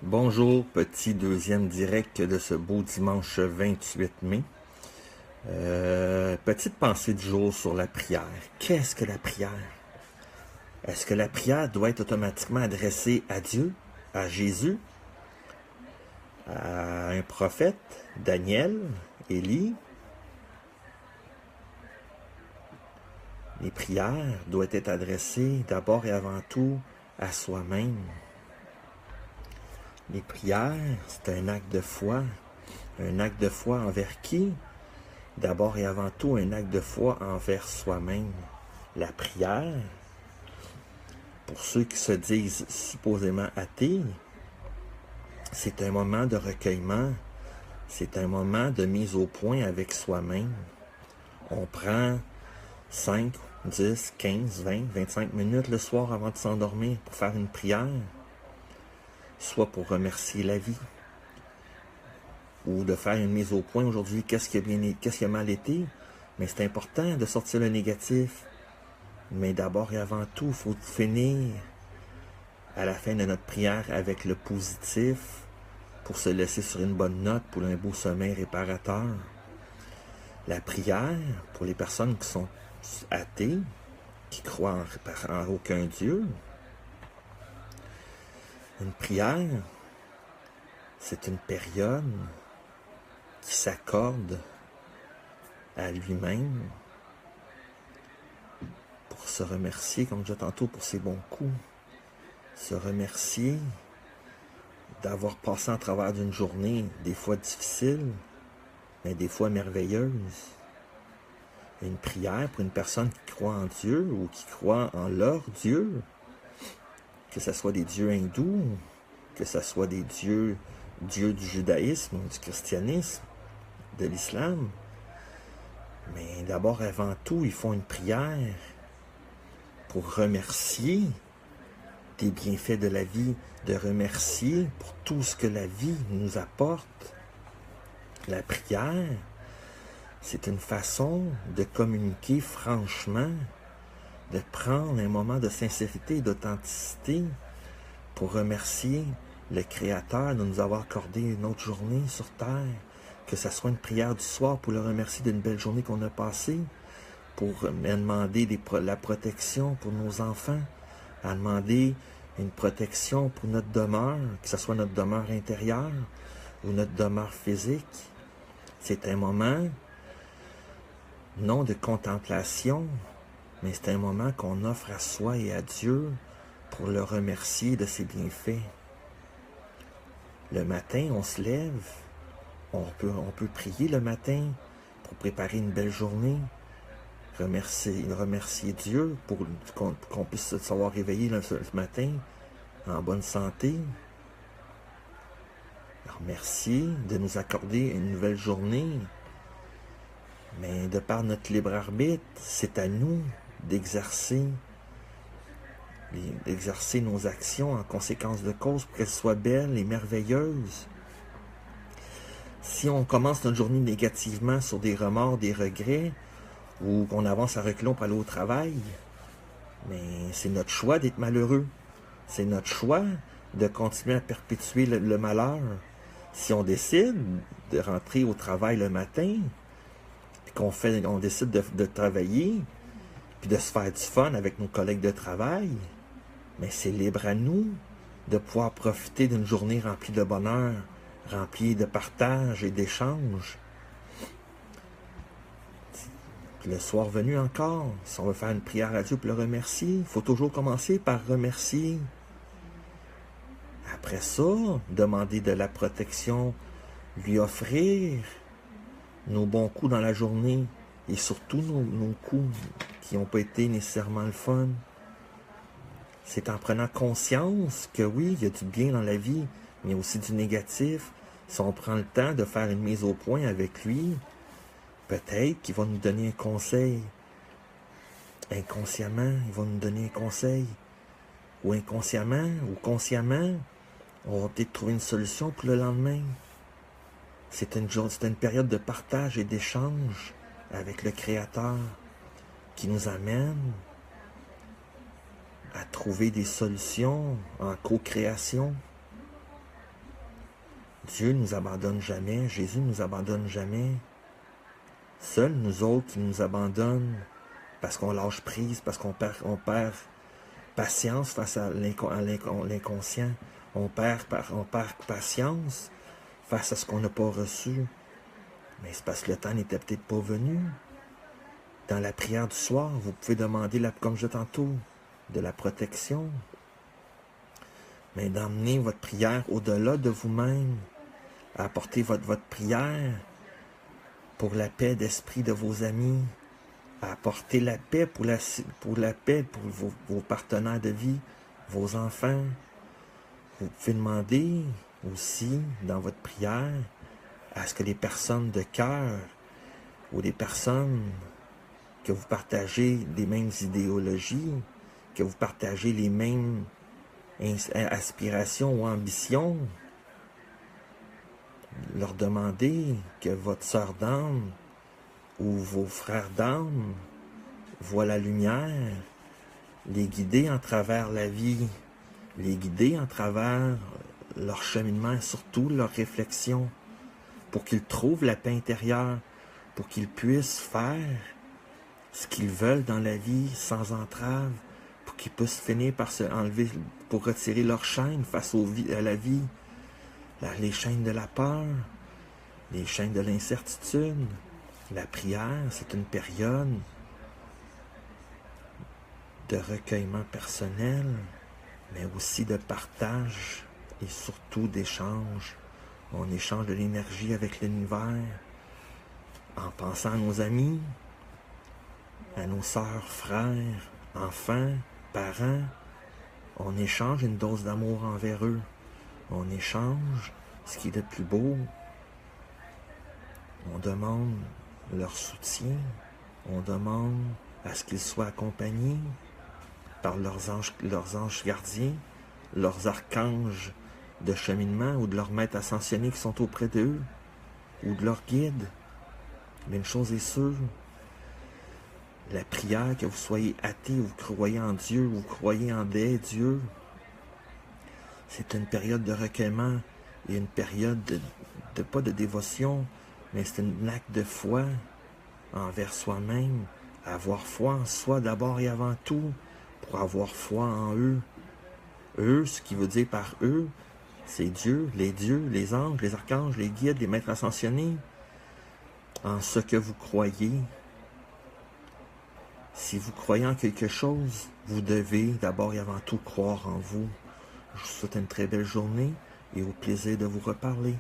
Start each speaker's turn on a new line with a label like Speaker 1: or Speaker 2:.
Speaker 1: Bonjour, petit deuxième direct de ce beau dimanche 28 mai. Petite pensée du jour sur la prière. Qu'est-ce que la prière? Est-ce que la prière doit être automatiquement adressée à Dieu, à Jésus, à un prophète, Daniel, Élie? Les prières doivent être adressées d'abord et avant tout à soi-même. Les prières, c'est un acte de foi. Un acte de foi envers qui? D'abord et avant tout, un acte de foi envers soi-même. La prière, pour ceux qui se disent supposément athées, c'est un moment de recueillement, c'est un moment de mise au point avec soi-même. On prend 5, 10, 15, 20, 25 minutes le soir avant de s'endormir pour faire une prière, soit pour remercier la vie, ou de faire une mise au point aujourd'hui, qu'est-ce qui a mal été, mais c'est important de sortir le négatif. Mais d'abord et avant tout, il faut finir à la fin de notre prière avec le positif pour se laisser sur une bonne note pour un beau sommeil réparateur. La prière, pour les personnes qui sont athées, qui croient en aucun Dieu, une prière, c'est une période qui s'accorde à lui-même pour se remercier, comme je disais tantôt, pour ses bons coups. Se remercier d'avoir passé en travers d'une journée, des fois difficile, mais des fois merveilleuse. Une prière pour une personne qui croit en Dieu ou qui croit en leur Dieu, que ce soit des dieux hindous, que ce soit des dieux du judaïsme, du christianisme, de l'islam. Mais d'abord, avant tout, ils font une prière pour remercier des bienfaits de la vie, de remercier pour tout ce que la vie nous apporte. La prière, c'est une façon de communiquer franchement, de prendre un moment de sincérité et d'authenticité pour remercier le Créateur de nous avoir accordé une autre journée sur Terre, que ce soit une prière du soir pour le remercier d'une belle journée qu'on a passée, pour demander la protection pour nos enfants, à demander une protection pour notre demeure, que ce soit notre demeure intérieure ou notre demeure physique. C'est un moment, non de contemplation, mais c'est un moment qu'on offre à soi et à Dieu pour le remercier de ses bienfaits. Le matin, on se lève, on peut prier le matin pour préparer une belle journée, remercier Dieu pour qu'on puisse se savoir réveiller le matin en bonne santé. Alors, merci de nous accorder une nouvelle journée. Mais de par notre libre arbitre, c'est à nous d'exercer nos actions en conséquence de cause pour qu'elles soient belles et merveilleuses. Si on commence notre journée négativement sur des remords, des regrets, ou qu'on avance à reculons pour aller au travail, mais c'est notre choix d'être malheureux. C'est notre choix de continuer à perpétuer le malheur. Si on décide de rentrer au travail le matin, puis qu'on décide de travailler, puis de se faire du fun avec nos collègues de travail, mais c'est libre à nous de pouvoir profiter d'une journée remplie de bonheur, remplie de partage et d'échange. Le soir venu encore, si on veut faire une prière à Dieu pour le remercier, il faut toujours commencer par remercier. Après ça, demander de la protection, lui offrir nos bons coups dans la journée et surtout nos coups qui n'ont pas été nécessairement le fun. C'est en prenant conscience que oui, il y a du bien dans la vie, mais aussi du négatif. Si on prend le temps de faire une mise au point avec lui, peut-être qu'il va nous donner un conseil. Inconsciemment, il va nous donner un conseil. Ou inconsciemment, ou consciemment, on va peut-être trouver une solution pour le lendemain. C'est une période de partage et d'échange avec le Créateur qui nous amène à trouver des solutions en co-création. Dieu ne nous abandonne jamais, Jésus ne nous abandonne jamais. Seuls nous autres qui nous abandonnent parce qu'on lâche prise, parce qu'on perd patience face à l'inconscient. On perd patience face à ce qu'on n'a pas reçu. Mais c'est parce que le temps n'était peut-être pas venu. Dans la prière du soir, vous pouvez demander, comme je disais tantôt, de la protection. Mais d'emmener votre prière au-delà de vous-même, à apporter votre prière pour la paix d'esprit de vos amis, à apporter la paix pour vos partenaires de vie, vos enfants. Vous pouvez demander aussi, dans votre prière, à ce que les personnes de cœur ou les personnes que vous partagez les mêmes idéologies, que vous partagez les mêmes aspirations ou ambitions, leur demander que votre sœur d'âme ou vos frères d'âme voient la lumière, les guider en travers la vie, les guider en travers leur cheminement et surtout leur réflexion, pour qu'ils trouvent la paix intérieure, pour qu'ils puissent faire ce qu'ils veulent dans la vie sans entrave, pour qu'ils puissent finir par se enlever, pour retirer leurs chaînes face à la vie, les chaînes de la peur, les chaînes de l'incertitude. La prière, c'est une période de recueillement personnel, mais aussi de partage et surtout d'échange. On échange de l'énergie avec l'univers en pensant à nos amis, à nos sœurs, frères, enfants, parents. On échange une dose d'amour envers eux. On échange ce qui est le plus beau. On demande leur soutien. On demande à ce qu'ils soient accompagnés par leurs anges gardiens, leurs archanges de cheminement ou de leurs maîtres ascensionnés qui sont auprès d'eux, ou de leurs guides. Mais une chose est sûre, la prière, que vous soyez athée ou vous croyez en Dieu, ou vous croyez en des dieux, c'est une période de recueillement et une période pas de dévotion, mais c'est un acte de foi envers soi-même, avoir foi en soi d'abord et avant tout, pour avoir foi en eux. Eux, ce qui veut dire par eux, c'est Dieu, les anges, les archanges, les guides, les maîtres ascensionnés, en ce que vous croyez. Si vous croyez en quelque chose, vous devez d'abord et avant tout croire en vous. Je vous souhaite une très belle journée et au plaisir de vous reparler.